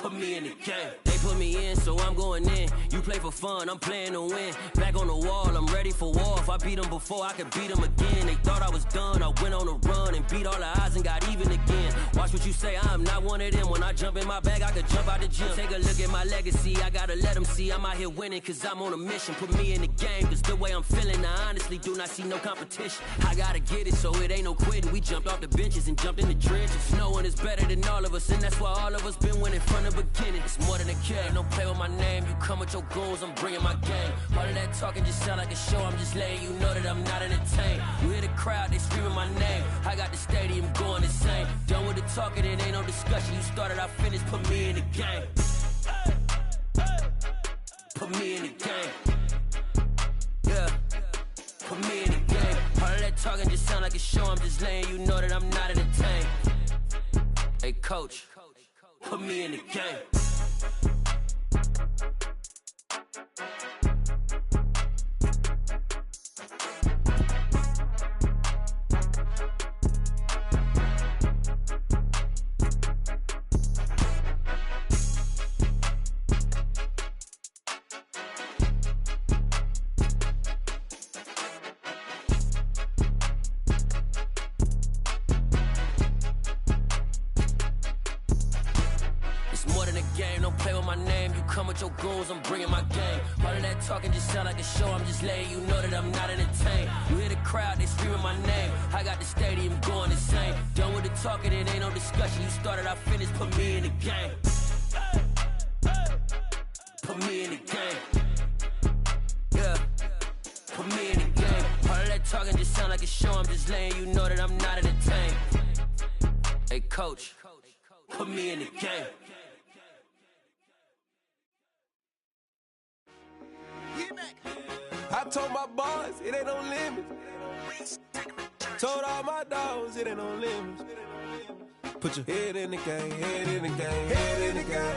Put me in the game. They put me in, so I'm going in. You play for fun, I'm playing to win. Back on the wall, I'm ready for war. If I beat them before, I could beat them again. They thought I was done, I went on a run and beat all the odds and got even again. Watch what you say, I'm not one of them. When I jump in my bag, I could jump out the gym. Take a look at my legacy, I gotta let them see I'm out here winning, cause I'm on a mission. Put me in the game, cause the way I'm feeling, I honestly do not see no competition. I gotta get it, so it ain't no quitting. We jumped off the benches and jumped in the trenches. No one is better than all of us, and that's why all of us been winning from the beginning. It's more than a game, don't play with my name. You come with your goons, I'm bringing my game. All of that talking just sound like a show, I'm just letting you know that I'm not entertained. You hear the crowd, they screaming my name. I got the stadium going insane. Done with the talking, it ain't no discussion. You started, I finished, put me in the game. Put me in the game. Yeah, put me in the game. All of that talking just sound like a show, I'm just letting you know that I'm not entertained. Hey coach, put me in the game. Your goons, I'm bringing my game. All of that talking just sound like a show, I'm just letting you know that I'm not entertained. You hear the crowd, they screaming my name. I got the stadium going insane. Done with the talking, it ain't no discussion. You started, I finished, put me in the game. Put me in the game. Yeah, put me in the game. All of that talking just sound like a show, I'm just letting you know that I'm not entertained. Hey coach, put me in the game. I told my boys, it ain't no limits. Told all my dogs, it ain't no limits. Put your head in the game, head in the game, head in the game.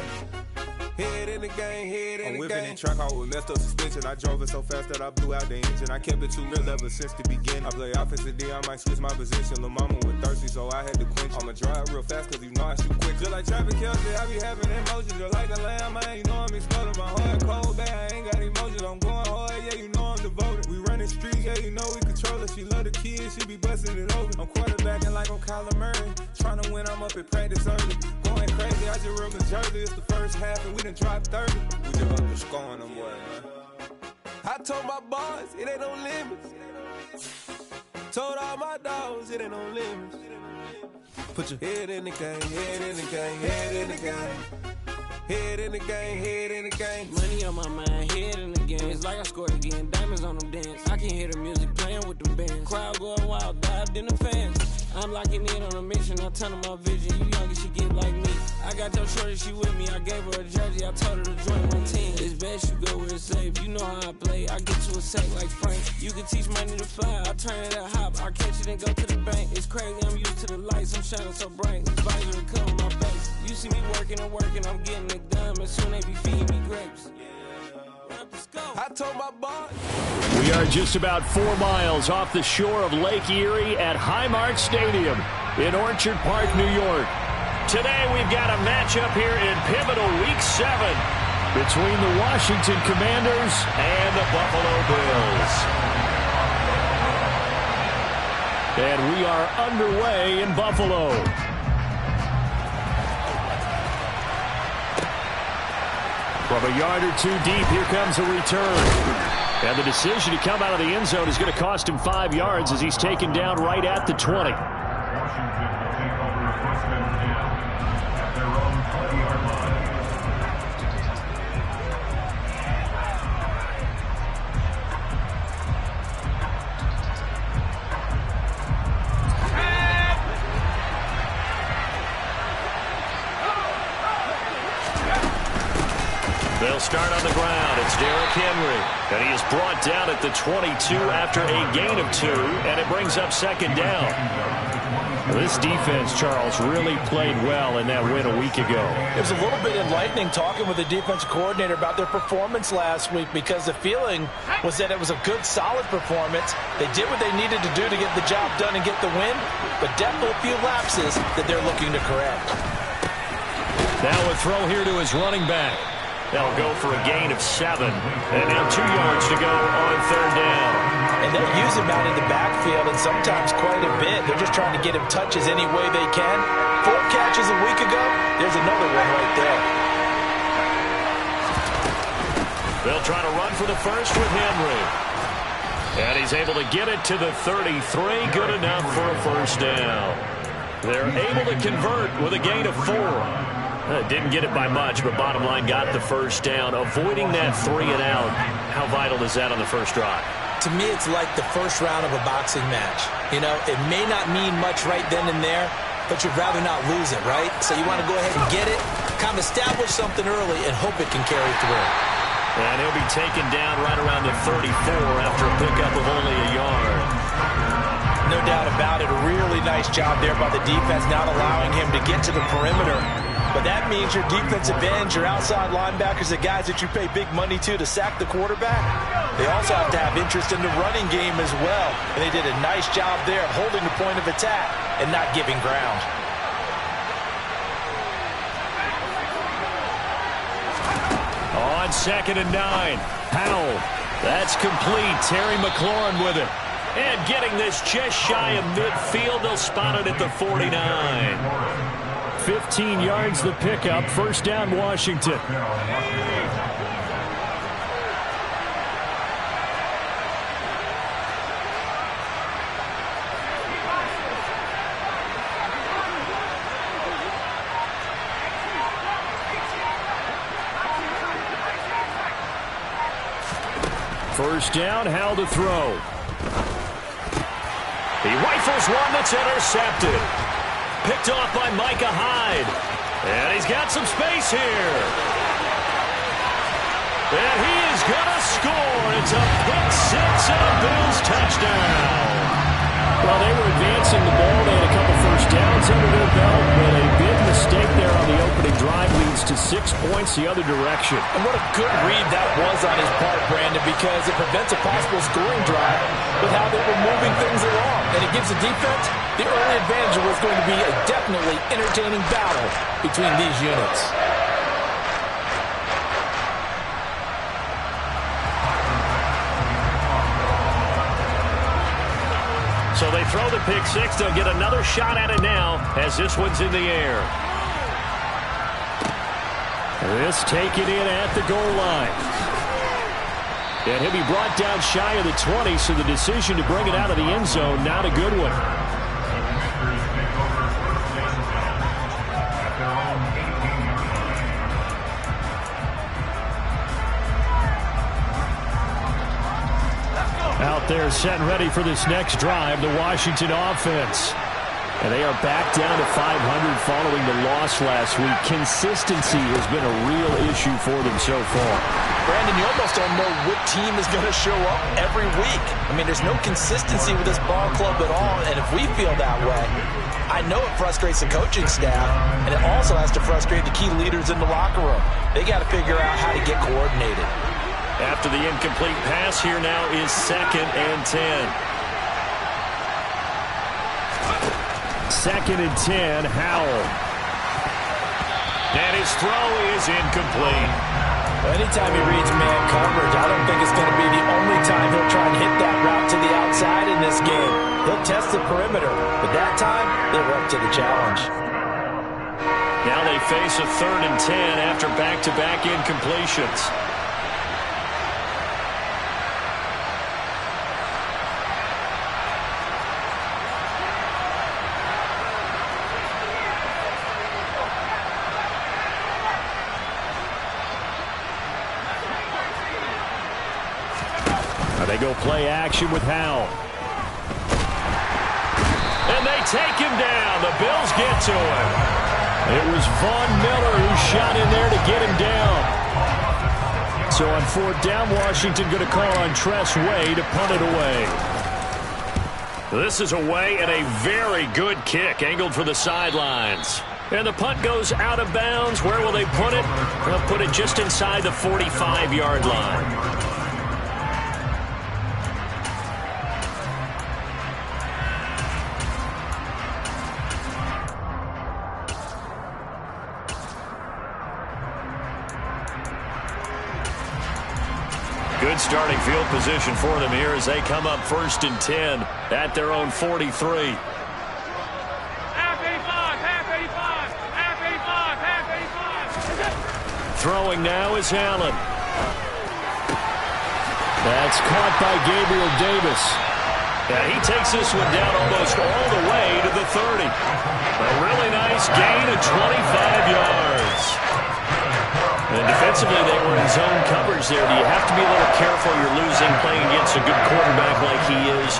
Head in the game, head in the game. I'm whipping and track out with messed up suspension. I drove it so fast that I blew out the engine. I kept it too real ever since the beginning. I play offensive D, I might switch my position. Lil' mama was thirsty, so I had to quench. I'ma drive real fast, cause you know I shoot quick. Just like traffic Kelsey, I be having emotions. Just like a lamb, man, you know I'm exploding. My heart cold, bad, I ain't got emotions. I'm going hard, yeah, you know I'm devoted. We running streets, yeah, you know we control it. She love the kids, she be busting it open. I'm quarterbacking like I'm Kyler Murray. Trying to win, I'm up at practice early. Going crazy, I just rub the jersey. It's the first half and we done dropped 30. We just underscoring them, boy, man. I told my boys, it ain't no limits. Told all my dogs, it ain't no limits. Put your head in the game, head in the game, head in the game. Head in the game, head in the game. Money on my mind, head in the game. It's like I scored again, diamonds on them dance. I can hear the music playing with them bands. Crowd going wild, dived in the fans. I'm locking in on a mission, I tell them my vision. You young, she get like me. I got your shorty, she with me. I gave her a jersey, I told her to join my team. It's best you go where it's safe. You know how I play, I get you a sack like Frank. You can teach money to fly, I turn it up hop. I catch it and go to the bank. It's crazy, I'm used to the lights, I'm shining so bright. Visor cover my face. You see me working and working, I'm getting it done. And soon they be feeding me grapes. I told my boss. We are just about 4 miles off the shore of Lake Erie at Highmark Stadium in Orchard Park, New York. Today we've got a matchup here in pivotal Week 7 between the Washington Commanders and the Buffalo Bills. And we are underway in Buffalo. From a yard or two deep, here comes a return. And the decision to come out of the end zone is going to cost him 5 yards as he's taken down right at the 20. They'll start on the ground. It's Derrick Henry. And he is brought down at the 22 after a gain of 2, and it brings up second down. This defense, Charles, really played well in that win a week ago. It was a little bit enlightening talking with the defensive coordinator about their performance last week, because the feeling was that it was a good, solid performance. They did what they needed to do to get the job done and get the win, but definitely a few lapses that they're looking to correct. Now a throw here to his running back. They'll go for a gain of 7. And now 2 yards to go on 3rd down. And they'll use him out in the backfield, and sometimes quite a bit. They're just trying to get him touches any way they can. 4 catches a week ago. There's another one right there. They'll try to run for the first with Henry. And he's able to get it to the 33. Good enough for a first down. They're able to convert with a gain of 4. Didn't get it by much, but bottom line got the first down. Avoiding that 3 and out. How vital is that on the first drive? To me, it's like the first round of a boxing match. You know, it may not mean much right then and there, but you'd rather not lose it, right? So you want to go ahead and get it, kind of establish something early, and hope it can carry through. And he'll be taken down right around the 34 after a pickup of only a yard. No doubt about it. A really nice job there by the defense, not allowing him to get to the perimeter. But that means your defensive ends, your outside linebackers, the guys that you pay big money to sack the quarterback, they also have to have interest in the running game as well. And they did a nice job there of holding the point of attack and not giving ground. On 2nd and 9, Howell. That's complete. Terry McLaurin with it. And getting this just shy of midfield. They'll spot it at the 49. 15 yards the pickup. First down, Washington. First down, Howell to throw. He rifles one that's intercepted. Picked off by Micah Hyde. And he's got some space here. And he is going to score. It's a pick 6 and a Bills touchdown. Well, they were advancing the ball. They had a couple first downs under their belt, but a big mistake there on the opening drive leads to 6 points the other direction. And what a good read that was on his part, Brandon, because it prevents a possible scoring drive with how they were moving things along. And it gives the defense the early advantage of what's going to be a definitely entertaining battle between these units. So they throw the pick 6. They'll get another shot at it now as this one's in the air. This taken in at the goal line. And he'll be brought down shy of the 20, so the decision to bring it out of the end zone, not a good one. Out there set and ready for this next drive, the Washington offense. And they are back down to 500 following the loss last week. Consistency has been a real issue for them so far. Brandon, you almost don't know what team is going to show up every week. I mean, there's no consistency with this ball club at all, and if we feel that way, I know it frustrates the coaching staff, and it also has to frustrate the key leaders in the locker room. They got to figure out how to get coordinated. After the incomplete pass, here now is 2nd and 10. 2nd and 10, Howell. And his throw is incomplete. Anytime he reads man coverage, I don't think it's going to be the only time he'll try and hit that route to the outside in this game. He'll test the perimeter, but that time, they were up to the challenge. Now they face a 3rd and 10 after back-to-back incompletions. They go play action with Howell. And they take him down. The Bills get to him. It was Von Miller who shot in there to get him down. So on 4th down, Washington going to call on Tress Way to punt it away. This is away and a very good kick angled for the sidelines. And the punt goes out of bounds. Where will they put it? They'll put it just inside the 45-yard line. Good starting field position for them here as they come up 1st and 10 at their own 43. Throwing now is Allen. That's caught by Gabriel Davis. And he takes this one down almost all the way to the 30. A really nice gain of 25 yards. And defensively, they were in zone coverage there. Do you have to be a little careful you're losing playing against a good quarterback like he is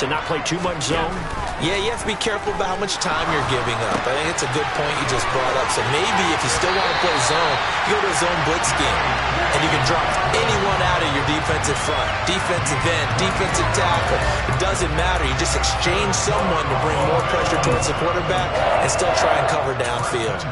to not play too much zone? Yeah, you have to be careful about how much time you're giving up. I think it's a good point you just brought up. So maybe if you still want to play zone, you go to a zone blitz scheme. And you can drop anyone out of your defensive front. Defensive end, defensive tackle. It doesn't matter. You just exchange someone to bring more pressure towards the quarterback and still try and cover downfield.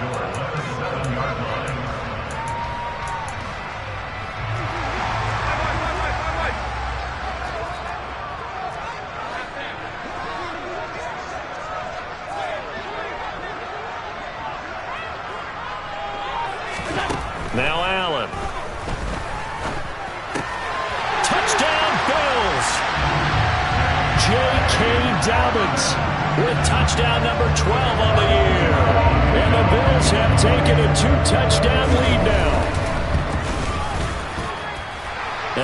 Now Allen. Touchdown Bills. J.K. Dobbins with touchdown number 12 on the year. And the Bills have taken a 2-touchdown lead now.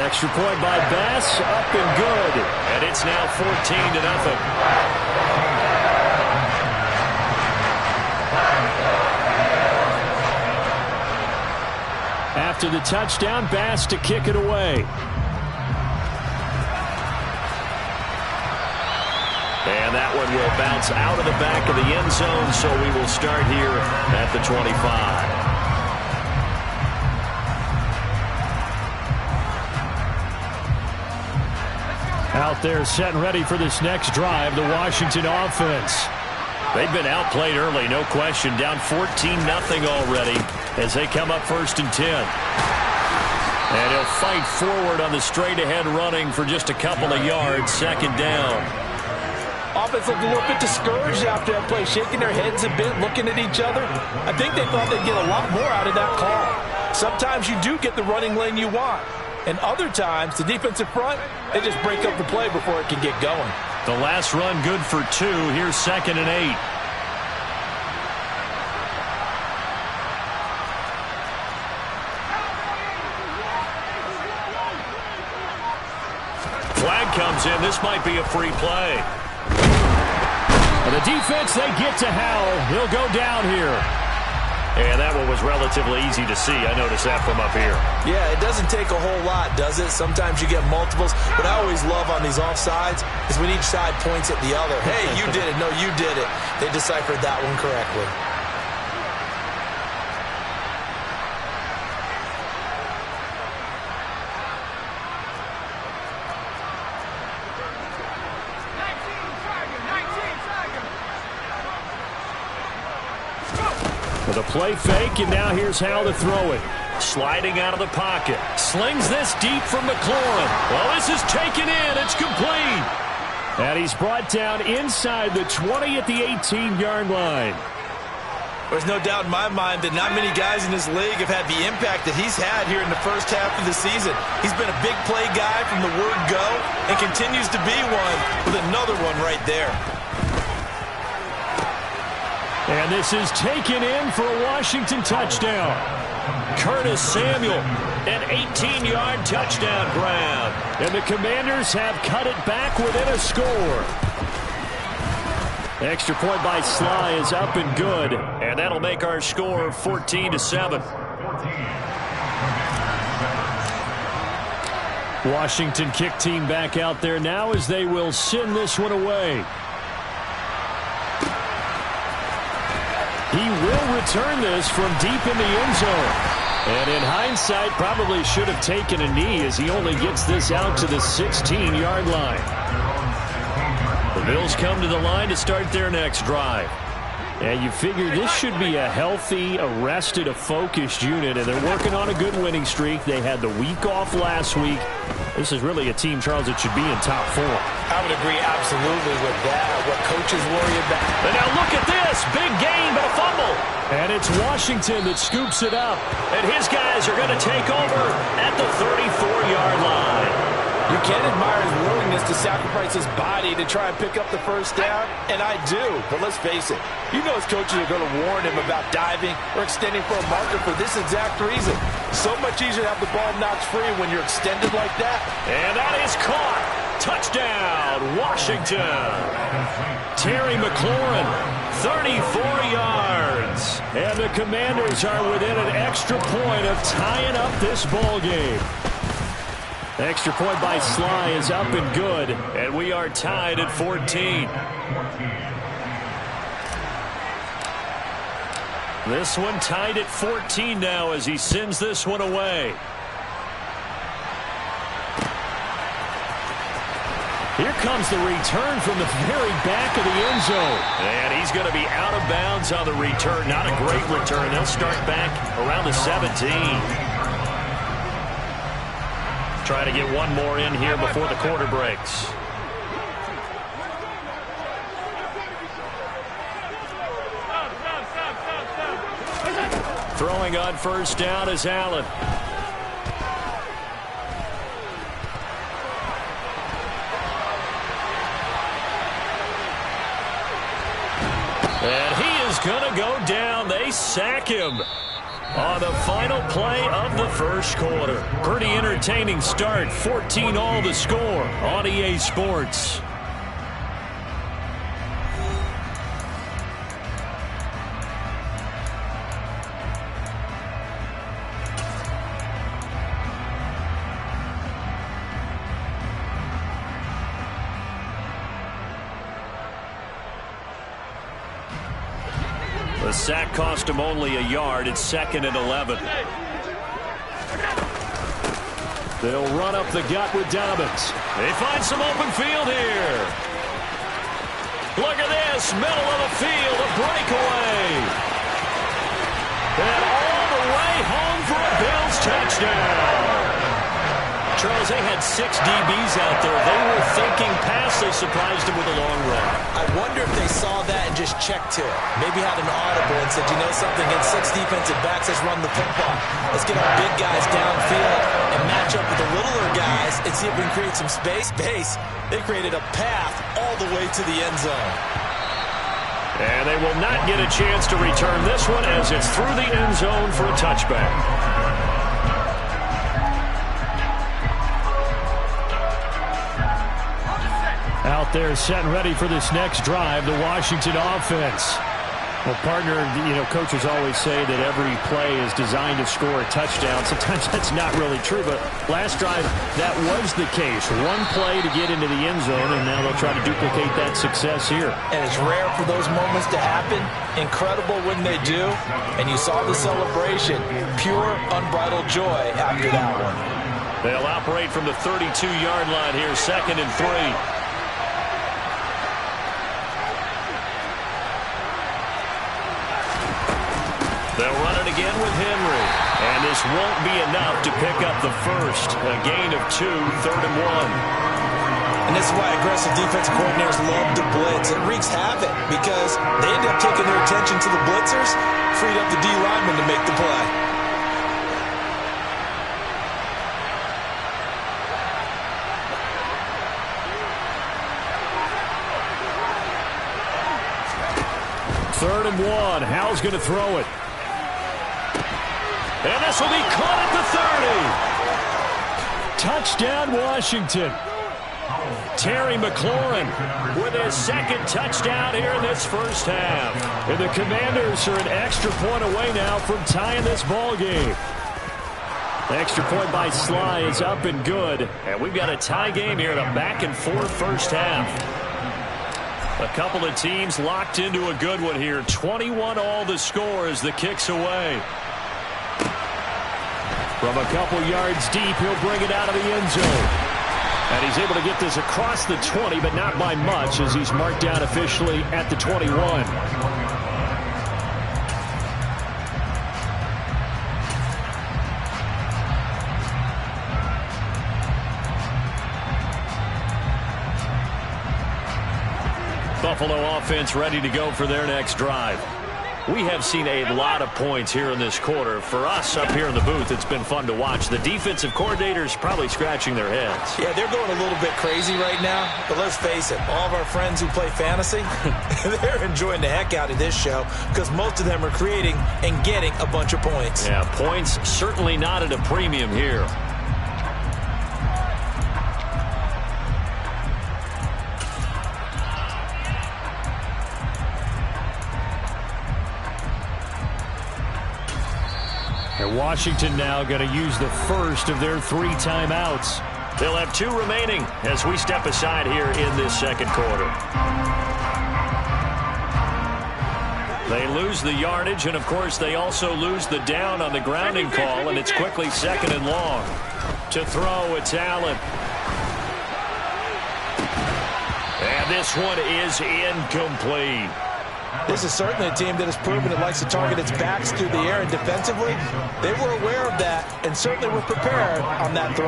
Extra point by Bass, up and good. And it's now 14-0. After the touchdown, Bass to kick it away. And that one will bounce out of the back of the end zone, so we will start here at the 25. Out there set and ready for this next drive, the Washington offense. They've been outplayed early, no question. Down 14-0 already as they come up 1st and 10. And he'll fight forward on the straight-ahead running for just a couple of yards. 2nd down. Offense looked a little bit discouraged after that play, shaking their heads a bit, looking at each other. I think they thought they'd get a lot more out of that call. Sometimes you do get the running lane you want. And other times, the defensive front, they just break up the play before it can get going. The last run good for 2. Here's 2nd and 8. Flag comes in. This might be a free play. And the defense, they get to Howell. He'll go down here. And that one was relatively easy to see. I noticed that from up here. Yeah, it doesn't take a whole lot, does it? Sometimes you get multiples. What I always love on these offsides is when each side points at the other. Hey, you did it. No, you did it. They deciphered that one correctly. With a play fake, and now here's how to throw it. Sliding out of the pocket. Slings this deep from McLaurin. Well, this is taken in. It's complete. And he's brought down inside the 20 at the 18-yard line. There's no doubt in my mind that not many guys in this league have had the impact that he's had here in the first half of the season. He's been a big play guy from the word go and continues to be one with another one right there. And this is taken in for a Washington touchdown. Curtis Samuel, an 18-yard touchdown grab. And the Commanders have cut it back within a score. Extra point by Sly is up and good. And that'll make our score 14-7. Washington kick team back out there now as they will send this one away. He will return this from deep in the end zone. And in hindsight, probably should have taken a knee as he only gets this out to the 16-yard line. The Bills come to the line to start their next drive. And you figure this should be a healthy, arrested, a focused unit, and they're working on a good winning streak. They had the week off last week. This is really a team, Charles, that should be in top 4. I would agree absolutely with that. What coaches worry about. And now look at this. Big gain, but a fumble. And it's Washington that scoops it up. And his guys are going to take over at the 34-yard line. You can admire his willingness to sacrifice his body to try and pick up the first down, and I do. But let's face it, you know his coaches are going to warn him about diving or extending for a marker for this exact reason. So much easier to have the ball knocked free when you're extended like that. And that is caught. Touchdown, Washington. Terry McLaurin, 34 yards. And the Commanders are within an extra point of tying up this ball game. Extra point by Sly is up and good, and we are tied at 14. This one tied at 14 now as he sends this one away. Here comes the return from the very back of the end zone. And he's going to be out of bounds on the return. Not a great return. They'll start back around the 17. Try to get one more in here before the quarter breaks. Throwing on first down is Allen. And he is going to go down. They sack him on the final play of the first quarter. Pretty entertaining start. 14-all the score on EA Sports. The sack cost him only a yard. It's 2nd and 11. They'll run up the gut with Dobbins. They find some open field here. Look at this. Middle of the field. A breakaway. And all the way home for a Bills touchdown. Charles, they had 6 DBs out there. They were thinking pass. They surprised him with a long run. I wonder if they saw that and just checked to it. Maybe had an audible and said, you know something, against 6 defensive backs, let's run the football. Let's get our big guys downfield and match up with the littler guys and see if we can create some space. They created a path all the way to the end zone. And they will not get a chance to return this one as it's through the end zone for a touchback. Out there set and ready for this next drive, the Washington offense. Well, partner, coaches always say that every play is designed to score a touchdown. Sometimes that's not really true, but last drive, that was the case. One play to get into the end zone, and now they'll try to duplicate that success here. And it's rare for those moments to happen. Incredible when they do. And you saw the celebration. Pure, unbridled joy after that one. They'll operate from the 32-yard line here, 2nd and 3. They'll run it again with Henry. And this won't be enough to pick up the first. A gain of 2, 3rd and 1. And this is why aggressive defensive coordinators love to blitz. It wreaks havoc because they end up taking their attention to the blitzers, freed up the D lineman to make the play. Third and 1. Howell's going to throw it. And this will be caught at the 30. Touchdown, Washington. Terry McLaurin with his 2nd touchdown here in this first half. And the Commanders are an extra point away now from tying this ball game. The extra point by Sly is up and good. And we've got a tie game here in a back-and-forth first half. A couple of teams locked into a good one here. 21-all the score as the kick's away. From a couple yards deep, he'll bring it out of the end zone. And he's able to get this across the 20, but not by much as he's marked down officially at the 21. Buffalo offense ready to go for their next drive. We have seen a lot of points here in this quarter. For us up here in the booth, it's been fun to watch. The defensive coordinators probably scratching their heads. Yeah, they're going a little bit crazy right now. But let's face it, all of our friends who play fantasy, they're enjoying the heck out of this show because most of them are creating and getting a bunch of points. Yeah, points certainly not at a premium here. And Washington now going to use the first of their 3 timeouts. They'll have 2 remaining as we step aside here in this second quarter. They lose the yardage, and of course they also lose the down on the grounding call, and it's quickly 2nd and long. To throw, it's Allen. And this one is incomplete. This is certainly a team that has proven it likes to target its backs through the air, and defensively, they were aware of that and certainly were prepared on that throw.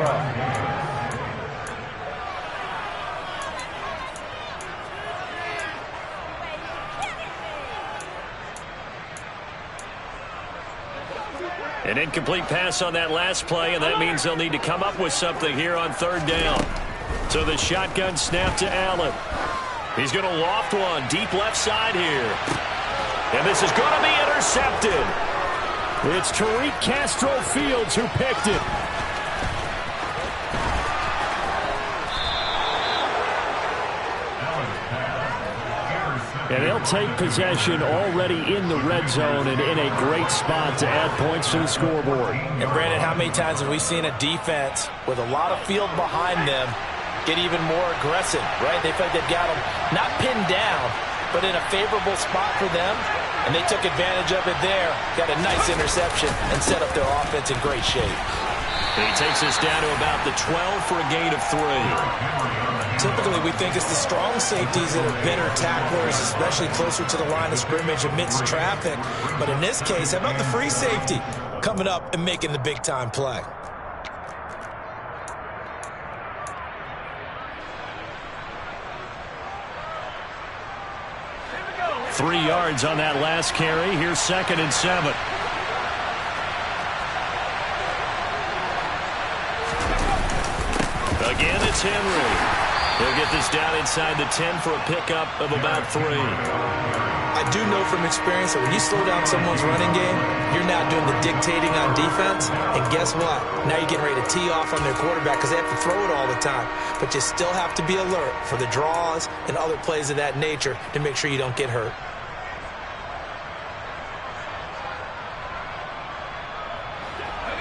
An incomplete pass on that last play, and that means they'll need to come up with something here on 3rd down. So the shotgun snap to Allen. He's going to loft one deep left side here. And this is going to be intercepted. It's Tariq Castro-Fields who picked it. And they'll take possession already in the red zone and in a great spot to add points to the scoreboard. And Brandon, how many times have we seen a defense with a lot of field behind them get even more aggressive, right? They feel like they've got them not pinned down, but in a favorable spot for them, and they took advantage of it there, got a nice interception, and set up their offense in great shape. He takes us down to about the 12 for a gain of 3. Typically, we think it's the strong safeties that are better tacklers, especially closer to the line of scrimmage amidst traffic. But in this case, how about the free safety coming up and making the big-time play? 3 yards on that last carry. Here's 2nd and 7. Again, it's Henry. He'll get this down inside the 10 for a pickup of about 3. I do know from experience that when you slow down someone's running game, you're now doing the dictating on defense. And guess what? Now you're getting ready to tee off on their quarterback because they have to throw it all the time. But you still have to be alert for the draws and other plays of that nature to make sure you don't get hurt.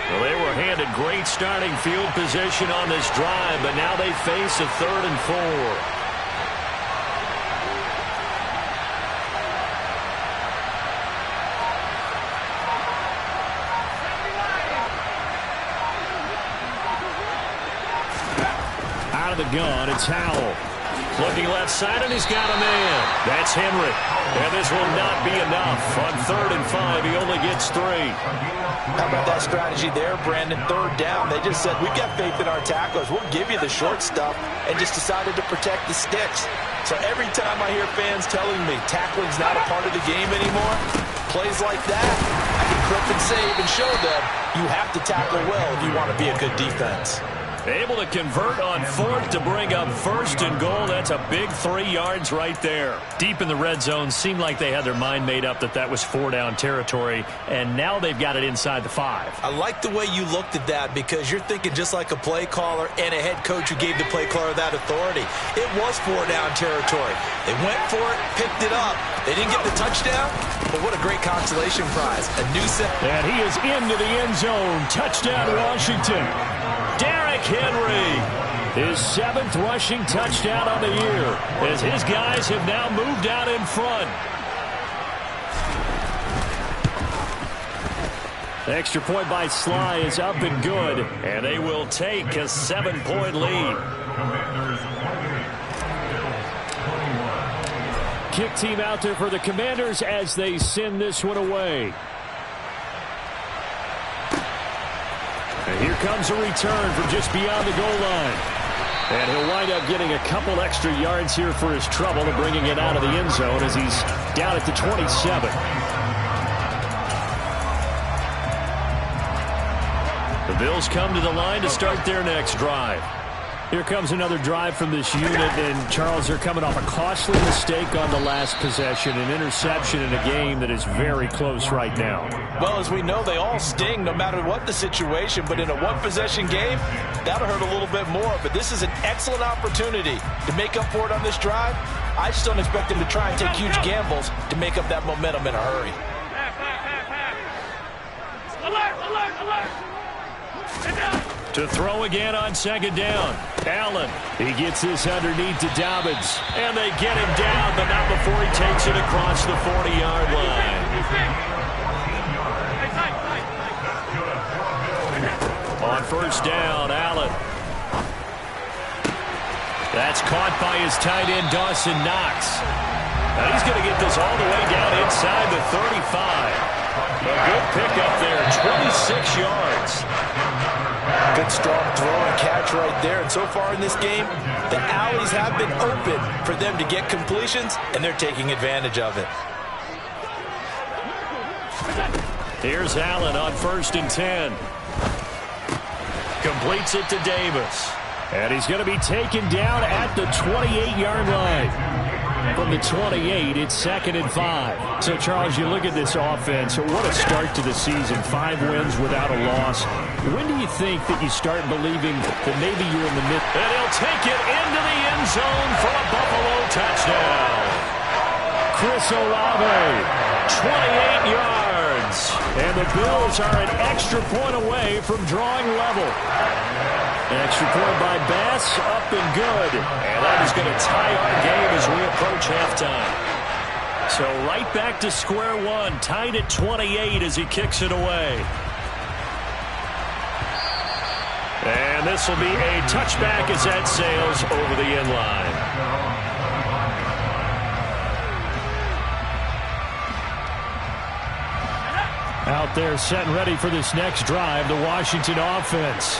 Well, they were handed great starting field position on this drive, but now they face a 3rd and 4. Out of the gun, it's Howell. Looking left side, and he's got a man. That's Henry. And this will not be enough. On 3rd and 5, he only gets 3. How about that strategy there, Brandon? 3rd down. They just said, we got faith in our tacklers. We'll give you the short stuff, and just decided to protect the sticks. So every time I hear fans telling me tackling's not a part of the game anymore, plays like that, I can clip and save and show them you have to tackle well if you want to be a good defense. Able to convert on 4th to bring up 1st and goal. That's a big 3 yards right there. Deep in the red zone, seemed like they had their mind made up that that was 4-down territory, and now they've got it inside the 5. I like the way you looked at that because you're thinking just like a play caller and a head coach who gave the play caller that authority. It was 4-down territory. They went for it, picked it up. They didn't get the touchdown, but what a great consolation prize. A new set. And he is into the end zone. Touchdown, Washington. Derrick Henry, his 7th rushing touchdown on the year, as his guys have now moved out in front. The extra point by Sly is up and good, and they will take a 7-point lead. Kick team out there for the Commanders as they send this one away. And here comes a return from just beyond the goal line. And he'll wind up getting a couple extra yards here for his trouble and bringing it out of the end zone as he's down at the 27. The Bills come to the line to start their next drive. Here comes another drive from this unit, and Charles, they're coming off a costly mistake on the last possession, an interception in a game that is very close right now. Well, as we know, they all sting no matter what the situation, but in a one-possession game, that'll hurt a little bit more. But this is an excellent opportunity to make up for it on this drive. I just don't expect them to try and take huge gambles to make up that momentum in a hurry. Alert, alert, alert! To throw again on second down. Allen, he gets this underneath to Dobbins. And they get him down, but not before he takes it across the 40-yard line. On first down, Allen. That's caught by his tight end, Dawson Knox. Now he's going to get this all the way down inside the 35. A good pickup there, 26 yards. Good strong throw and catch right there. And so far in this game, the alleys have been open for them to get completions, and they're taking advantage of it. Here's Allen on 1st and 10. Completes it to Davis. And he's going to be taken down at the 28-yard line. From the 28, it's 2nd and 5. So, Charles, you look at this offense. What a start to the season. 5 wins without a loss. When do you think that you start believing that maybe you're in the mid? And he'll take it into the end zone for a Buffalo touchdown. Chris Olave, 28 yards. And the Bills are an extra point away from drawing level. An extra point by Bass, up and good. And that is going to tie our game as we approach halftime. So right back to square one, tied at 28 as he kicks it away. And this will be a touchback as that sails over the end line. Out there set and ready for this next drive, the Washington offense.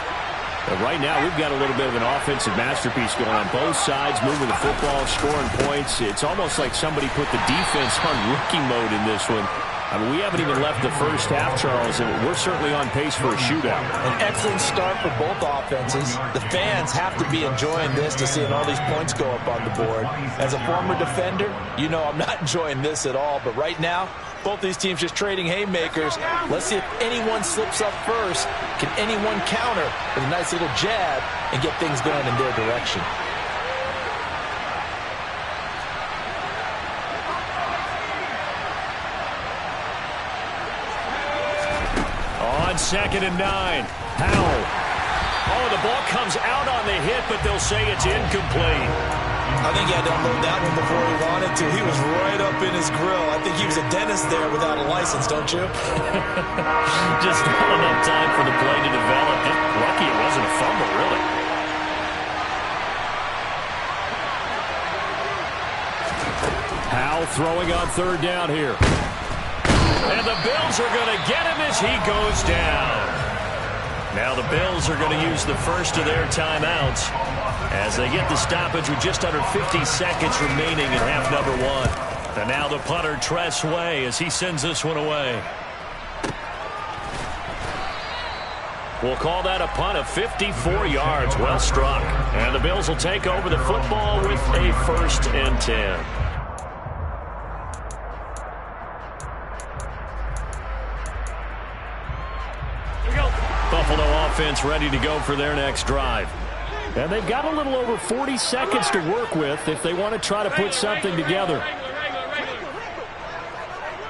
But right now, we've got a little bit of an offensive masterpiece going on both sides, moving the football, scoring points. It's almost like somebody put the defense on rookie mode in this one. I mean, we haven't even left the first half, Charles, and we're certainly on pace for a shootout. An excellent start for both offenses. The fans have to be enjoying this to seeing all these points go up on the board. As a former defender, you know I'm not enjoying this at all, but right now, both these teams just trading haymakers. Let's see if anyone slips up first. Can anyone counter with a nice little jab and get things going in their direction? On 2nd and 9, Howell. Oh, the ball comes out on the hit, but they'll say it's incomplete. I think he had to unload that one before he wanted to. He was right up in his grill. I think he was a dentist there without a license, don't you? Just not enough time for the play to develop. Just lucky it wasn't a fumble, really. Howell throwing on 3rd down here. And the Bills are going to get him as he goes down. Now the Bills are going to use the first of their timeouts as they get the stoppage with just under 50 seconds remaining in half number 1. And now the punter, Tress Way, as he sends this one away. We'll call that a punt of 54 yards. Well struck. And the Bills will take over the football with a 1st and 10. Buffalo offense ready to go for their next drive. And they've got a little over 40 seconds to work with if they want to try to put something together.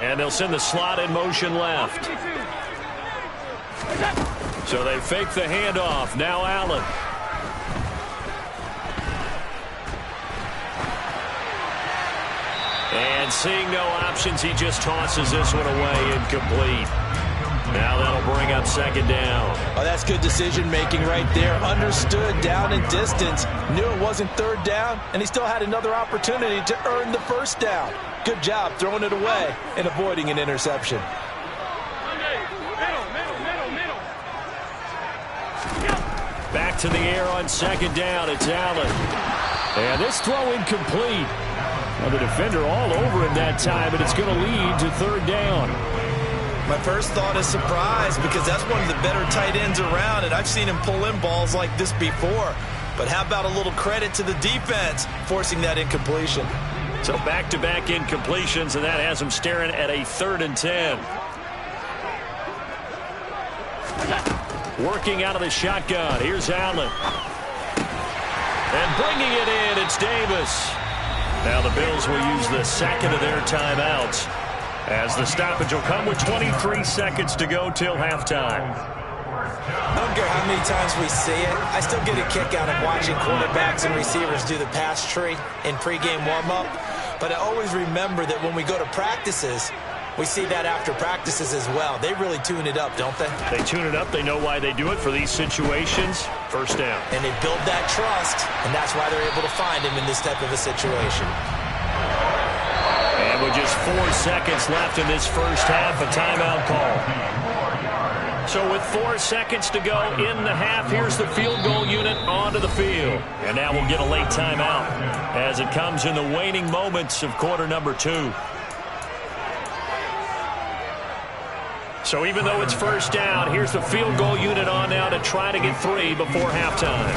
And they'll send the slot in motion left. So they fake the handoff. Now Allen. And seeing no options, he just tosses this one away, incomplete. Now that'll bring up 2nd down. Oh, that's good decision-making right there. Understood down and distance. Knew it wasn't 3rd down, and he still had another opportunity to earn the 1st down. Good job throwing it away and avoiding an interception. Back to the air on second down. It's Allen. And this throw incomplete. Now the defender all over him that time, and it's going to lead to third down. My first thought is surprise because that's one of the better tight ends around, and I've seen him pull in balls like this before. But how about a little credit to the defense forcing that incompletion? So back-to-back incompletions, and that has him staring at a 3rd and 10. Working out of the shotgun. Here's Allen. And bringing it in, it's Davis. Now the Bills will use the second of their timeouts, as the stoppage will come with 23 seconds to go till halftime. I don't care how many times we see it. I still get a kick out of watching quarterbacks and receivers do the pass tree in pregame warm-up. But I always remember that when we go to practices, we see that after practices as well. They really tune it up, don't they? They tune it up. They know why they do it for these situations. First down. And they build that trust, and that's why they're able to find him in this type of a situation. And with just 4 seconds left in this first half, a timeout call. So with 4 seconds to go in the half, here's the field goal unit onto the field. And now we'll get a late timeout as it comes in the waning moments of quarter number 2. So even though it's first down, here's the field goal unit on now to try to get 3 before halftime.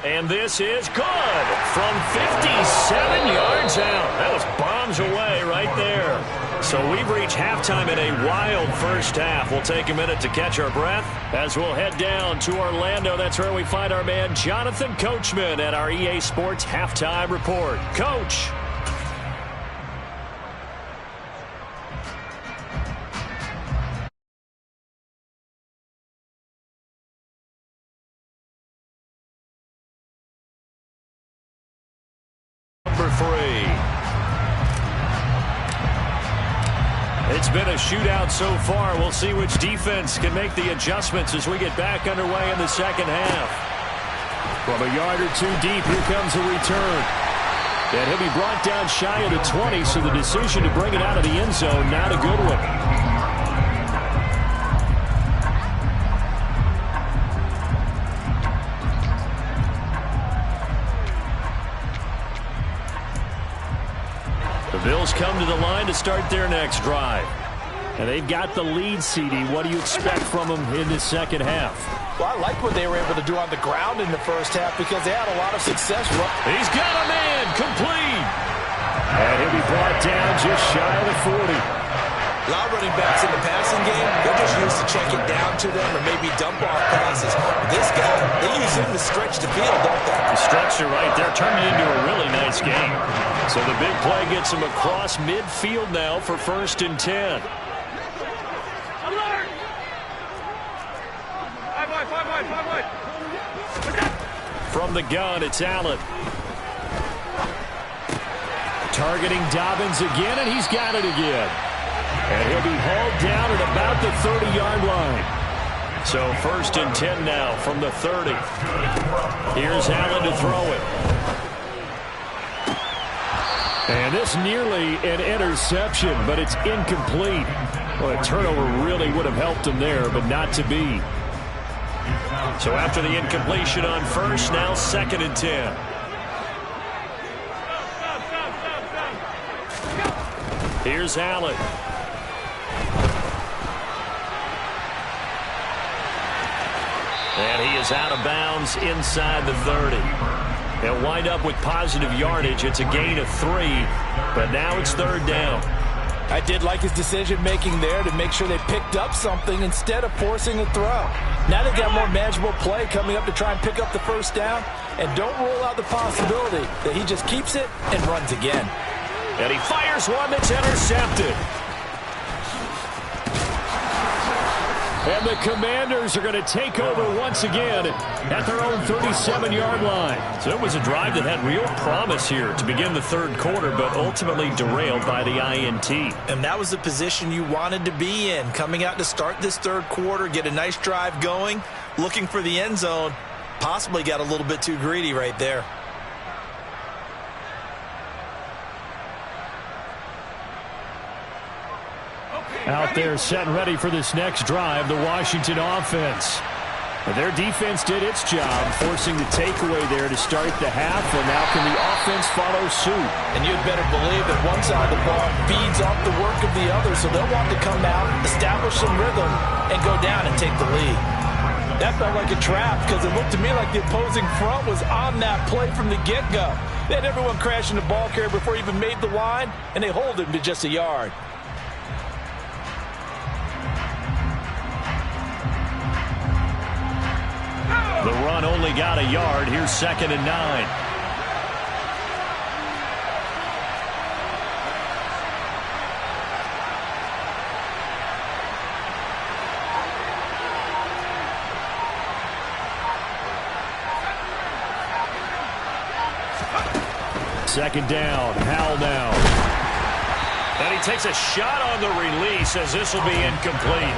And this is good from 57 yards out. That was bombs away right there. So we've reached halftime in a wild first half. We'll take a minute to catch our breath as we'll head down to Orlando. That's where we find our man Jonathan Coachman at our EA Sports Halftime Report. Coach. Number 3. It's been a shootout so far. We'll see which defense can make the adjustments as we get back underway in the second half. From a yard or 2 deep, here comes a return. And he'll be brought down shy of the 20, so the decision to bring it out of the end zone, not a good one. The Bills come to the line to start their next drive. And they've got the lead, CD. What do you expect from them in the second half? Well, I like what they were able to do on the ground in the first half because they had a lot of success. He's got a man complete. And he'll be brought down just shy of the 40. A lot of running backs in the passing game, they're just used to check it down to them or maybe dump off passes. But this guy, they use him to stretch the field, don't they? The stretcher right there turned it into a really nice game. So the big play gets him across midfield now for 1st and 10. From the gun, it's Allen. Targeting Dobbins again, and he's got it again. And he'll be hauled down at about the 30-yard line. So 1st and 10 now from the 30. Here's Allen to throw it. And this nearly an interception, but it's incomplete. Well, a turnover really would have helped him there, but not to be. So after the incompletion on 1st, now 2nd and 10. Here's Allen. And he is out of bounds inside the 30. They'll wind up with positive yardage. It's a gain of 3, but now it's 3rd down. I did like his decision-making there to make sure they picked up something instead of forcing a throw. Now they've got more manageable play coming up to try and pick up the 1st down, and don't rule out the possibility that he just keeps it and runs again. And he fires one that's intercepted. And the Commanders are going to take over once again at their own 37-yard line. So it was a drive that had real promise here to begin the 3rd quarter, but ultimately derailed by the INT. And that was the position you wanted to be in, coming out to start this 3rd quarter, get a nice drive going, looking for the end zone. Possibly got a little bit too greedy right there. Out there set and ready for this next drive, the Washington offense. But their defense did its job, forcing the takeaway there to start the half, and now can the offense follow suit? And you'd better believe that one side of the ball feeds off the work of the other, so they'll want to come out, establish some rhythm, and go down and take the lead. That felt like a trap because it looked to me like the opposing front was on that play from the get-go. They had everyone crashing the ball carrier before he even made the line, and they hold him to just a yard. The run only got a yard. Here's 2nd and 9. Second down. Howell now. And he takes a shot on the release as this will be incomplete.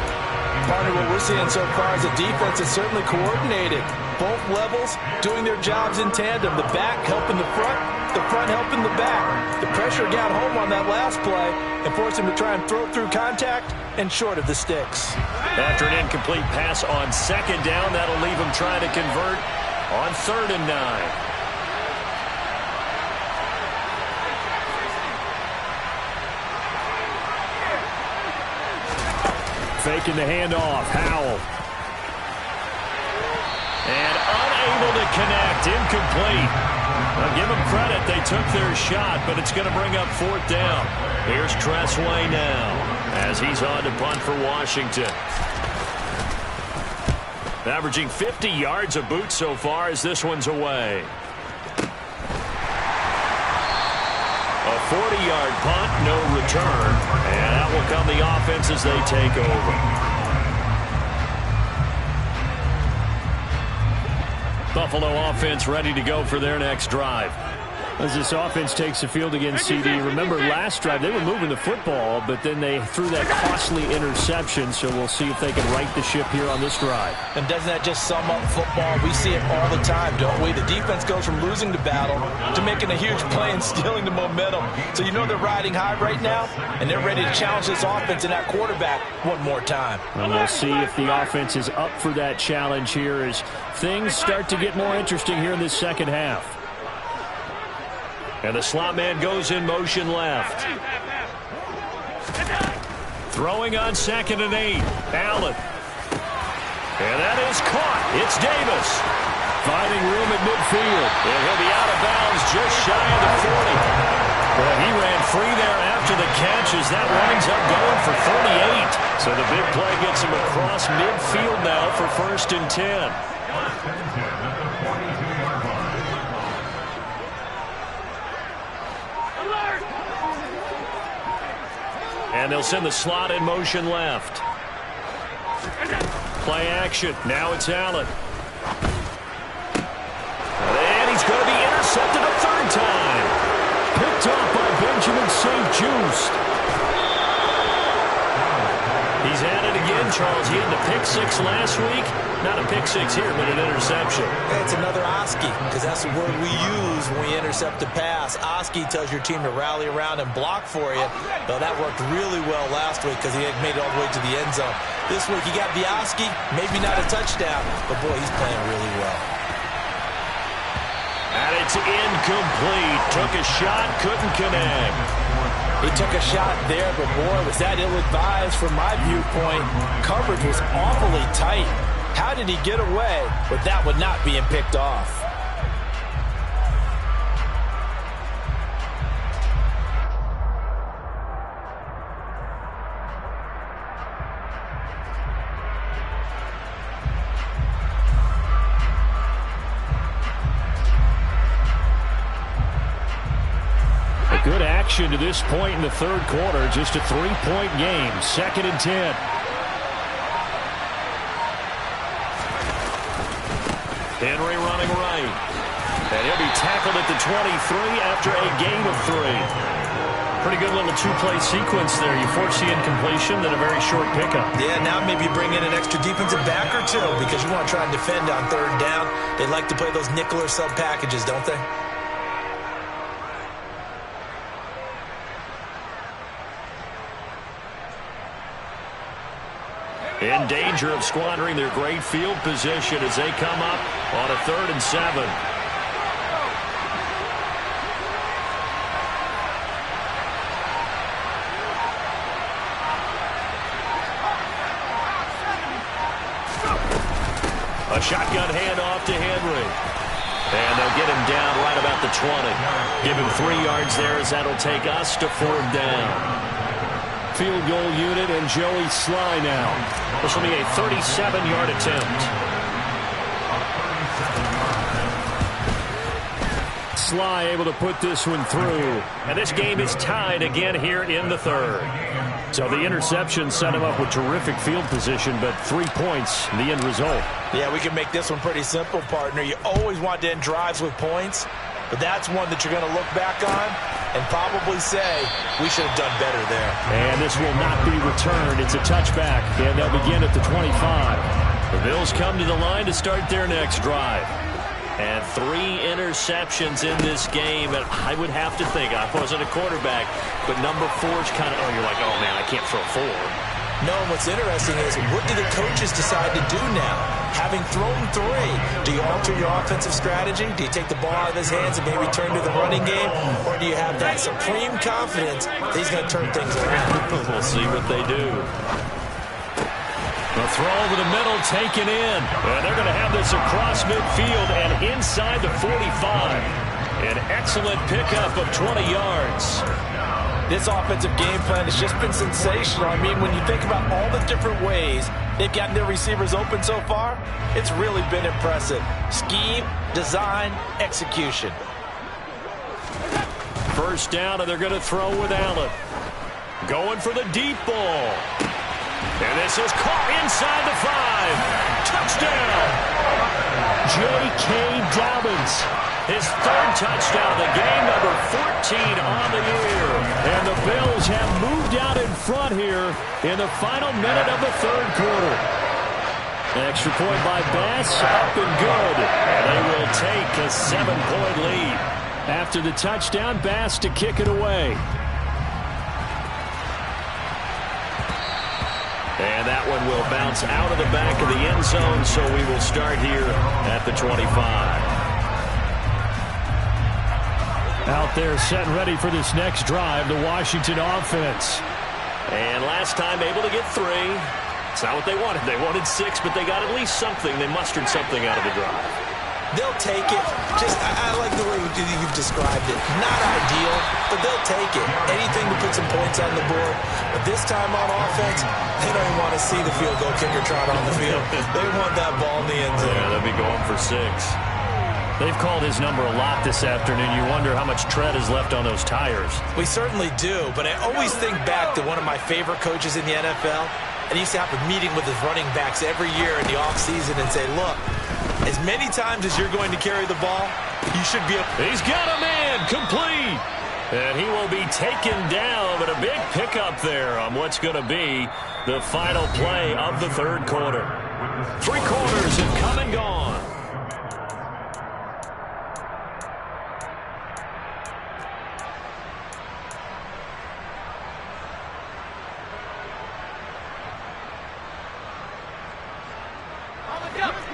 Partner, what we're seeing so far is a defense that's certainly coordinated. Both levels doing their jobs in tandem. The back helping the front helping the back. The pressure got home on that last play and forced him to try and throw through contact and short of the sticks. After an incomplete pass on 2nd down, that'll leave him trying to convert on 3rd and 9. Faking the handoff. Howell. And unable to connect. Incomplete. Now give them credit. They took their shot, but it's going to bring up 4th down. Here's Tressway now as he's on to punt for Washington. Averaging 50 yards a boot so far as this one's away. A 40-yard punt, no return. And out will come the offense as they take over. Buffalo offense ready to go for their next drive. As this offense takes the field against CD, remember last drive they were moving the football, but then they threw that costly interception, so we'll see if they can right the ship here on this drive. And doesn't that just sum up football? We see it all the time, don't we? The defense goes from losing the battle to making a huge play and stealing the momentum. So you know they're riding high right now, and they're ready to challenge this offense and that quarterback one more time. And we'll see if the offense is up for that challenge here as things start to get more interesting here in this second half. And the slot man goes in motion left. Throwing on 2nd and 8. Allen. And that is caught. It's Davis. Finding room at midfield. And he'll be out of bounds just shy of the 40. Well, he ran free there after the catch as that winds up going for 38. So the big play gets him across midfield now for 1st and 10. And they'll send the slot in motion left. Play action. Now it's Allen. And he's going to be intercepted a 3rd time. Picked off by Benjamin St. Just. He's at it again, Charles. He had the pick 6 last week. Not a pick 6 here, but an interception. It's another Oski, because that's the word we use when we intercept a pass. Oski tells your team to rally around and block for you. But that worked really well last week because he had made it all the way to the end zone. This week he got the Oski, maybe not a touchdown, but boy, he's playing really well. And it's incomplete. Took a shot, couldn't connect. He took a shot there, but boy, was that ill-advised from my viewpoint. Coverage was awfully tight. How did he get away with that one not being picked off? Good action to this point in the 3rd quarter. Just a 3-point game. 2nd and 10. Henry running right. And he'll be tackled at the 23 after a gain of 3. Pretty good little 2-play sequence there. You force the incompletion, then a very short pickup. Yeah, now maybe bring in an extra defensive back or 2 because you want to try and defend on 3rd down. They like to play those nickel or sub packages, don't they? in danger of squandering their great field position as they come up on a 3rd and 7. A shotgun handoff to Henry. And they'll get him down right about the 20. Give him 3 yards there as that'll take us to 4th down. Field goal unit and Joey Sly now. This will be a 37-yard attempt. Sly able to put this one through. And this game is tied again here in the 3rd. So the interception set him up with terrific field position, but 3 points, the end result. Yeah, we can make this one pretty simple, partner. You always want to end drives with points, but that's one that you're going to look back on and probably say, we should have done better there. And this will not be returned. It's a touchback, and they'll begin at the 25. The Bills come to the line to start their next drive. And 3 interceptions in this game, and I would have to think, I wasn't a quarterback, but number 4's kind of, you're like, oh, man, I can't throw 4. No, and what's interesting is, what do the coaches decide to do now? Having thrown 3, do you alter your offensive strategy? Do you take the ball out of his hands and maybe turn to the running game? Or do you have that supreme confidence that he's going to turn things around? We'll see what they do. The throw over the middle taken in. And they're going to have this across midfield and inside the 45. An excellent pickup of 20 yards. This offensive game plan has just been sensational. I mean, when you think about all the different ways they've gotten their receivers open so far, it's really been impressive. Scheme, design, execution. First down, and they're going to throw with Allen. Going for the deep ball. And this is caught inside the 5. Touchdown! J.K. Dobbins. His 3rd touchdown of the game, number 14 on the year. And the Bills have moved out in front here in the final minute of the 3rd quarter. Extra point by Bass, up and good. And they will take a 7-point lead. After the touchdown, Bass to kick it away. And that one will bounce out of the back of the end zone, so we will start here at the 25. Out there set and ready for this next drive, the Washington offense. And last time able to get 3. It's not what they wanted. They wanted 6, but they got at least something. They mustered something out of the drive. They'll take it. I like the way you've described it. Not ideal, but they'll take it. Anything to put some points on the board. But this time on offense, they don't even want to see the field goal kicker trot on the field. They want that ball in the end zone. Yeah, they'll be going for 6. They've called his number a lot this afternoon. You wonder how much tread is left on those tires. We certainly do, but I always think back to one of my favorite coaches in the NFL. And he used to have a meeting with his running backs every year in the offseason and say, look, as many times as you're going to carry the ball, you should be able... He's got a man, complete. And he will be taken down, but a big pickup there on what's going to be the final play of the 3rd quarter. 3 quarters have come and gone.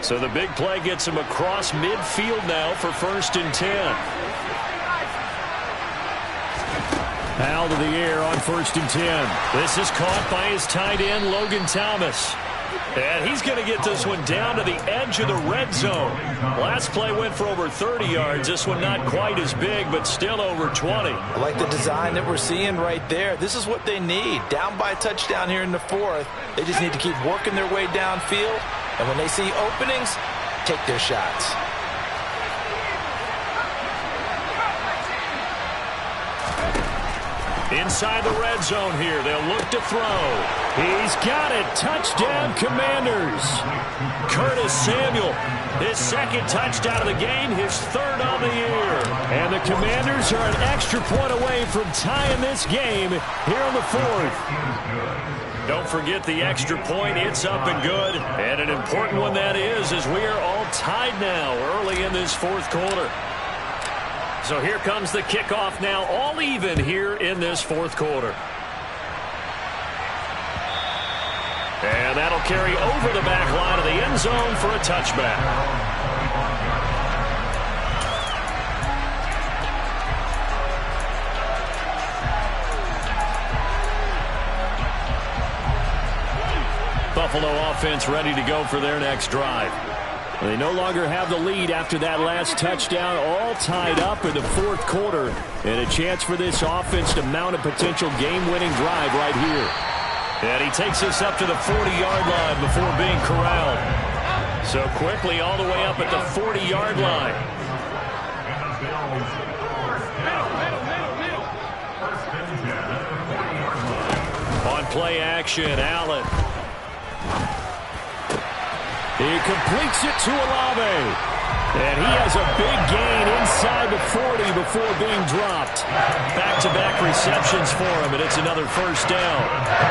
So the big play gets him across midfield now for 1st and 10. Out of the air on 1st and 10. This is caught by his tight end, Logan Thomas. And he's going to get this one down to the edge of the red zone. Last play went for over 30 yards. This one not quite as big, but still over 20. I like the design that we're seeing right there. This is what they need. Down by a touchdown here in the 4th. They just need to keep working their way downfield. And when they see openings, take their shots. Inside the red zone here, they'll look to throw. He's got it. Touchdown, Commanders. Curtis Samuel, his 2nd touchdown of the game, his 3rd on the year. And the Commanders are an extra point away from tying this game here on the 4th. Don't forget the extra point. It's up and good. And an important one that is, as we are all tied now early in this 4th quarter. So here comes the kickoff now, all even here in this 4th quarter. And And that'll carry over the back line of the end zone for a touchback. Buffalo offense ready to go for their next drive. They no longer have the lead after that last touchdown, all tied up in the fourth quarter, and a chance for this offense to mount a potential game-winning drive right here. And he takes us up to the 40-yard line before being corralled. So quickly all the way up at the 40-yard line. On play action, Allen. He completes it to Olave. And he has a big gain inside the 40 before being dropped. Back-to-back receptions for him, and it's another first down.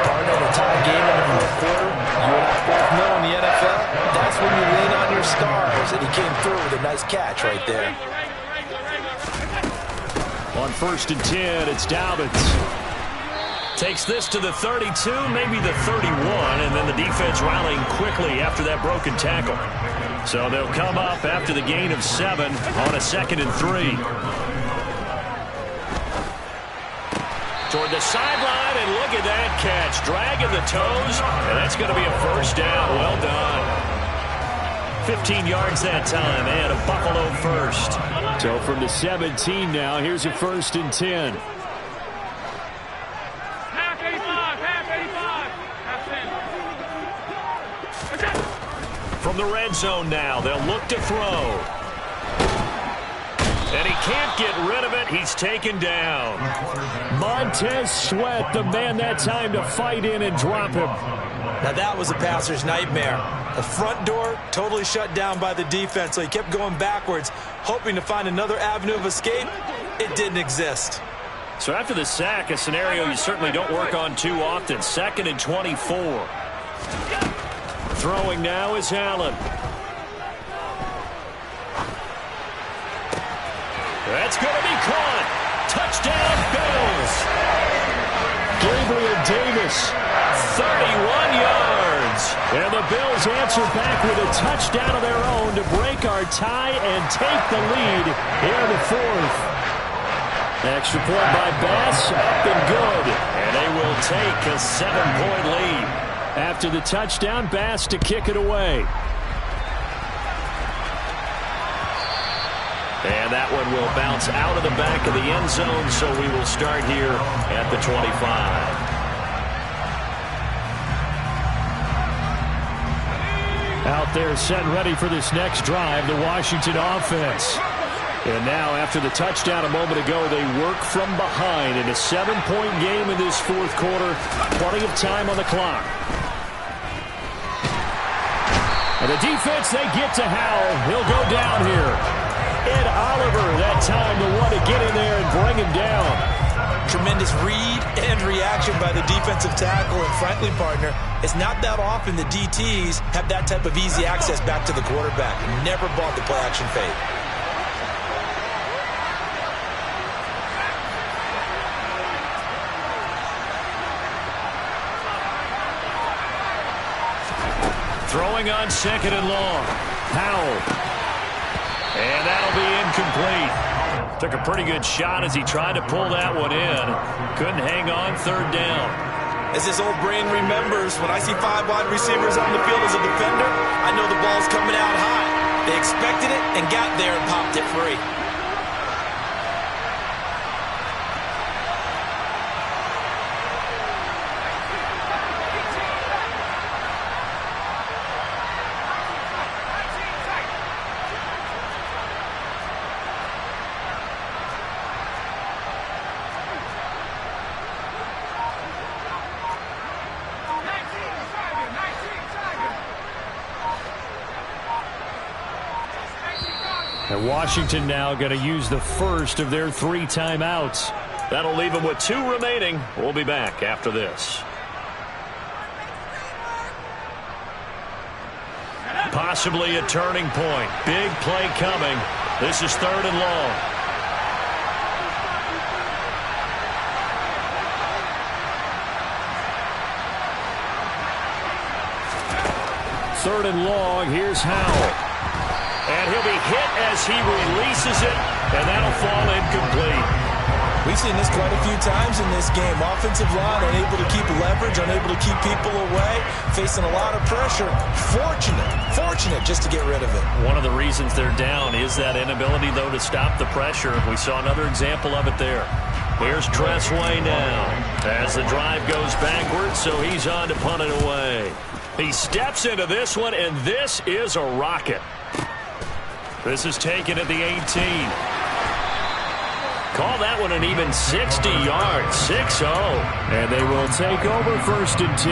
Partner, the tie game in the fourth quarter, you and I both know in the NFL, that's when you lean on your stars, and he came through with a nice catch right there. On 1st and 10, it's Dobbins. Takes this to the 32, maybe the 31, and then the defense rallying quickly after that broken tackle. So they'll come up after the gain of 7 on a 2nd and 3. Toward the sideline, and look at that catch. Dragging the toes, and that's going to be a first down. Well done. 15 yards that time, and a Buffalo first. So from the 17 now, here's a 1st and 10. From the red zone now, they'll look to throw. And he can't get rid of it. He's taken down. Montez Sweat, the man that time to fight in and drop him. Now that was a passer's nightmare. The front door totally shut down by the defense, so he kept going backwards, hoping to find another avenue of escape. It didn't exist. So after the sack, a scenario you certainly don't work on too often. 2nd and 24. Throwing now is Allen. That's going to be caught. Touchdown, Bills. Gabriel Davis, 31 yards. And the Bills answer back with a touchdown of their own to break our tie and take the lead here in the 4th. Extra point by Bass, up and good. And they will take a 7-point lead. After the touchdown, Bass to kick it away. And that one will bounce out of the back of the end zone, so we will start here at the 25. Out there set and ready for this next drive, the Washington offense. And now, after the touchdown a moment ago, they work from behind in a 7-point game in this fourth quarter. Plenty of time on the clock. And the defense, they get to Howell. He'll go down here. Ed Oliver, that time the one to get in there and bring him down. Tremendous read and reaction by the defensive tackle. And frankly, partner, it's not that often the DTs have that type of easy access back to the quarterback. Never bought the play-action fake. Throwing on 2nd and long. Howell. And that'll be incomplete. Took a pretty good shot as he tried to pull that one in. Couldn't hang on 3rd down. As his old brain remembers, when I see 5 wide receivers on the field as a defender, I know the ball's coming out high. They expected it and got there and popped it free. And Washington now going to use the first of their 3 timeouts. That'll leave them with 2 remaining. We'll be back after this. Possibly a turning point. Big play coming. This is 3rd and long. 3rd and long. Here's Howell. And he'll be hit as he releases it, and that'll fall incomplete. We've seen this quite a few times in this game. Offensive line unable to keep leverage, unable to keep people away, facing a lot of pressure. Fortunate just to get rid of it. One of the reasons they're down is that inability, though, to stop the pressure. We saw another example of it there. Here's Tressway now as the drive goes backwards, so he's on to punt it away. He steps into this one, and this is a rocket. This is taken at the 18. Call that one an even 60 yards, 6-0. And they will take over 1st and 10.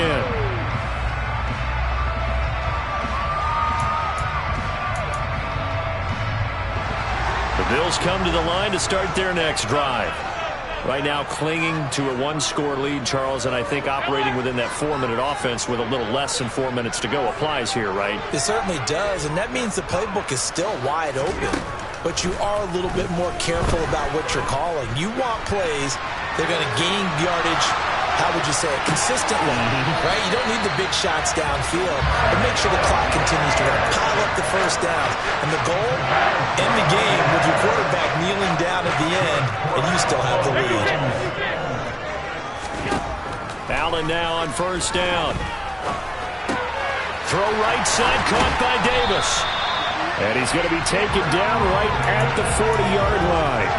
The Bills come to the line to start their next drive. Right now clinging to a 1-score lead, Charles, and I think operating within that 4-minute offense with a little less than 4 minutes to go applies here, right? It certainly does, and that means the playbook is still wide open. But you are a little bit more careful about what you're calling. You want plays that are going to gain yardage, how would you say it, consistently, right? You don't need the big shots downfield, but make sure the clock continues to run. Pile up the first downs. And the goal, end the game with your quarterback kneeling down at the end, and you still have the lead. Allen now on 1st down. Throw right side, caught by Davis. And he's going to be taken down right at the 40-yard line.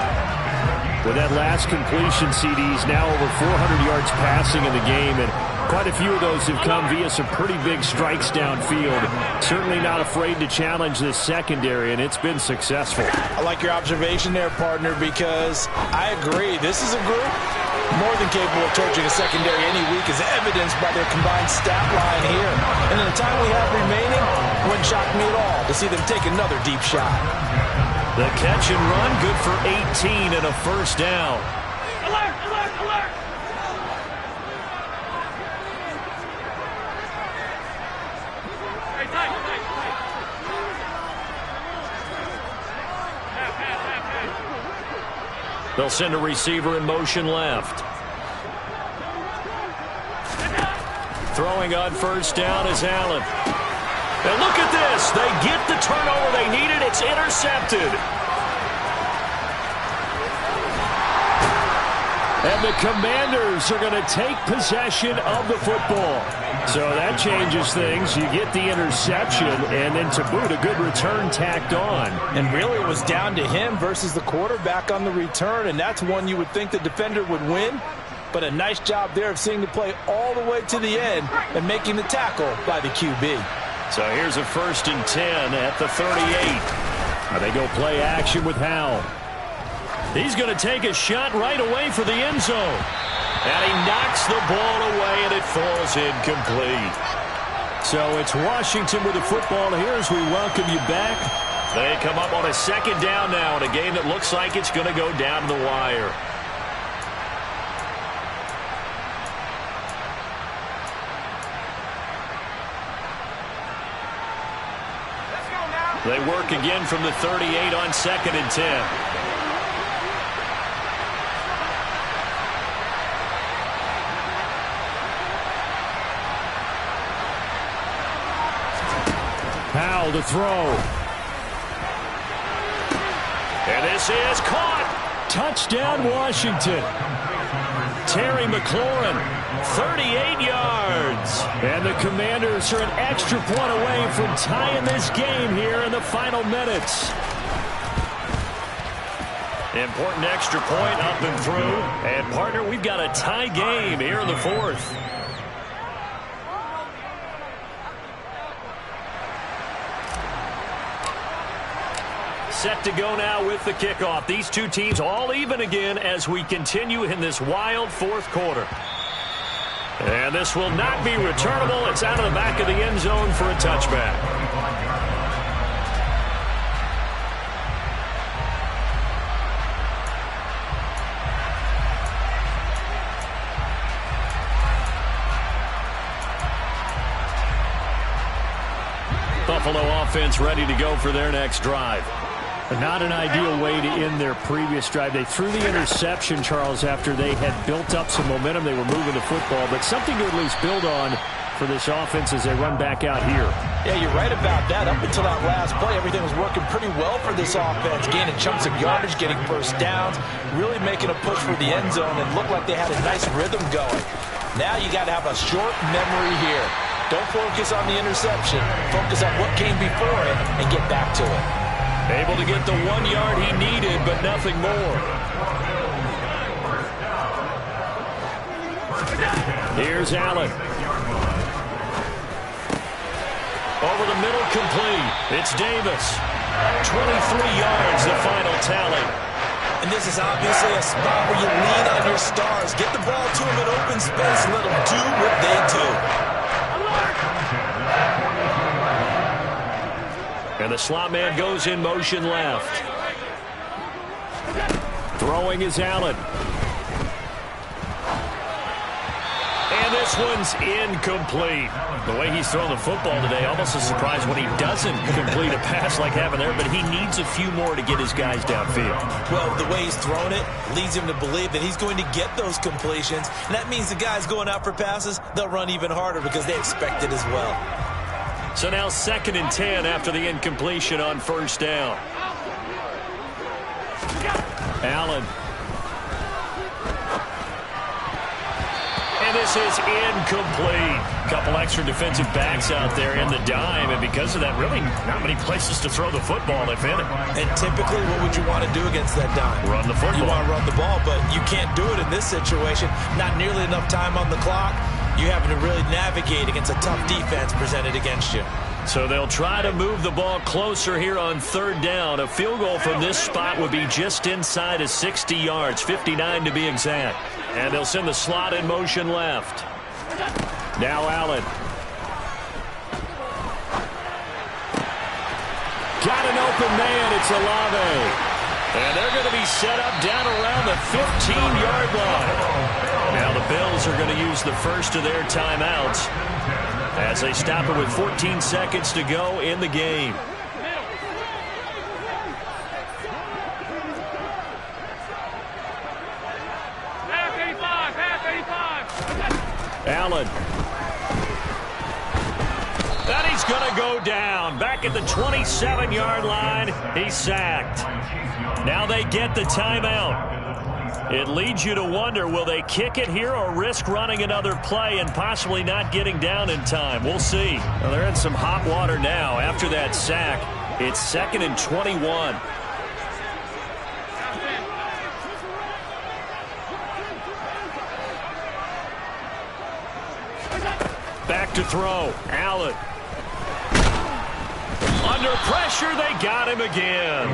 With that last completion, CD's now over 400 yards passing in the game, and quite a few of those have come via some pretty big strikes downfield. Certainly not afraid to challenge this secondary, and it's been successful. I like your observation there, partner, because I agree. This is a group more than capable of torching a secondary any week, as evidenced by their combined stat line here. And in the time we have remaining, it wouldn't shock me at all to see them take another deep shot. The catch and run, good for 18 and a 1st down. Alert, alert, alert! Hey, tight, tight, tight. Pass. They'll send a receiver in motion left. Throwing on 1st down is Allen. And look at this. They get the turnover they needed. It's intercepted. And the Commanders are going to take possession of the football. So that changes things. You get the interception, and then to boot, a good return tacked on. And really it was down to him versus the quarterback on the return, and that's one you would think the defender would win. But a nice job there of seeing the play all the way to the end and making the tackle by the QB. So here's a 1st and 10 at the 38. They go play action with Howell. He's going to take a shot right away for the end zone. And he knocks the ball away, and it falls incomplete. So it's Washington with the football here as we welcome you back. They come up on a 2nd down now in a game that looks like it's going to go down to the wire. They work again from the 38 on 2nd and 10. Powell to throw. And this is caught. Touchdown, Washington. Terry McLaurin, 38 yards. And the Commanders are an extra point away from tying this game here in the final minutes. Important extra point up and through. And, partner, we've got a tie game here in the 4th. Set to go now with the kickoff. These two teams all even again as we continue in this wild 4th quarter. And this will not be returnable. It's out of the back of the end zone for a touchback. Buffalo offense ready to go for their next drive. Not an ideal way to end their previous drive. They threw the interception, Charles, after they had built up some momentum. They were moving the football, but something to at least build on for this offense as they run back out here. Yeah, you're right about that. Up until that last play, everything was working pretty well for this offense, gaining chunks of yardage, getting first downs, really making a push for the end zone, and looked like they had a nice rhythm going. Now you got to have a short memory here. Don't focus on the interception. Focus on what came before it and get back to it. Able to get the 1 yard he needed, but nothing more. Here's Allen. Over the middle, complete. It's Davis. 23 yards, the final tally. And this is obviously a spot where you lean on your stars. Get the ball to them in open space. Let them do what they do. And the slot man goes in motion left. Throwing is Allen. And this one's incomplete. The way he's throwing the football today, almost a surprise when he doesn't complete a pass like happened there, but he needs a few more to get his guys downfield. Well, the way he's thrown it leads him to believe that he's going to get those completions. And that means the guys going out for passes, they'll run even harder because they expect it as well. So now 2nd and 10 after the incompletion on first down. Allen. And this is incomplete. Couple extra defensive backs out there in the dime, and because of that, really not many places to throw the football, if any. And typically, what would you want to do against that dime? Run the football. You want to run the ball, but you can't do it in this situation. Not nearly enough time on the clock. You're having to really navigate against a tough defense presented against you. So they'll try to move the ball closer here on 3rd down. A field goal from this spot would be just inside of 60 yards, 59 to be exact. And they'll send the slot in motion left. Now Allen. Got an open man. It's Olave. And they're going to be set up down around the 15-yard line. Now the Bills are going to use the first of their timeouts as they stop it with 14 seconds to go in the game. Allen. And he's going to go down. Back at the 27-yard line, he's sacked. Now they get the timeout. It leads you to wonder, will they kick it here or risk running another play and possibly not getting down in time? We'll see. Well, they're in some hot water now. After that sack, it's 2nd and 21. Back to throw. Allen. Under pressure, they got him again.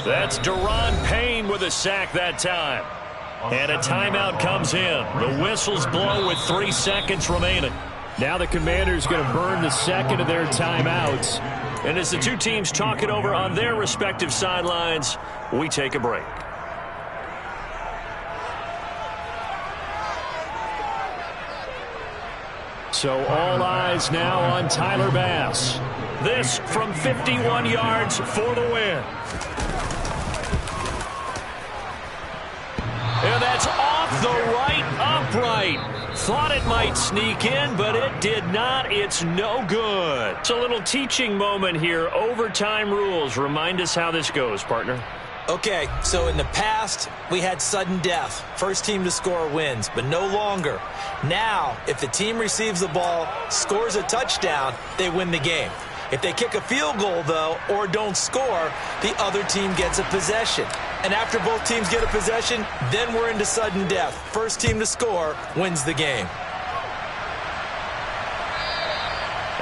That's Deron Payne with a sack that time. And a timeout comes in. The whistles blow with 3 seconds remaining. Now the Commanders going to burn the second of their timeouts. And as the two teams talk it over on their respective sidelines, we take a break. So all eyes now on Tyler Bass. This from 51 yards for the win. And that's off the right upright. Thought it might sneak in, but it did not. It's no good. It's a little teaching moment here. Overtime rules. Remind us how this goes, partner. Okay, so in the past, we had sudden death. First team to score wins, but no longer. Now, if the team receives the ball, scores a touchdown, they win the game. If they kick a field goal, though, or don't score, the other team gets a possession. And after both teams get a possession, then we're into sudden death. First team to score wins the game.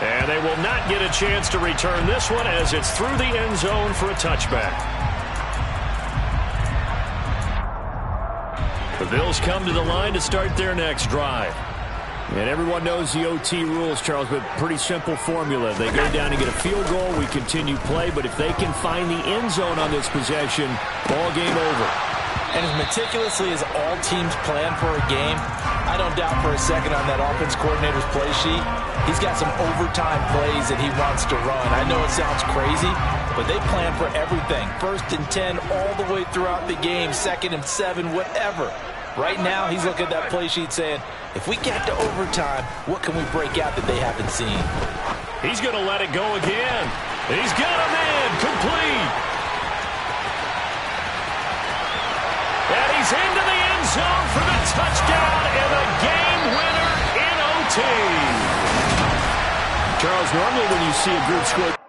And they will not get a chance to return this one as it's through the end zone for a touchback. The Bills come to the line to start their next drive. And everyone knows the OT rules, Charles, but pretty simple formula. They go down and get a field goal, we continue play, but if they can find the end zone on this possession, ball game over. And as meticulously as all teams plan for a game, I don't doubt for a second on that offense coordinator's play sheet, he's got some overtime plays that he wants to run. I know it sounds crazy, but they plan for everything. 1st and 10 all the way throughout the game, 2nd and 7, whatever. Right now, he's looking at that play sheet saying, if we get to overtime, what can we break out that they haven't seen? He's going to let it go again. He's got a man complete. And he's into the end zone for the touchdown and the game winner in OT. Charles, normally when you see a group score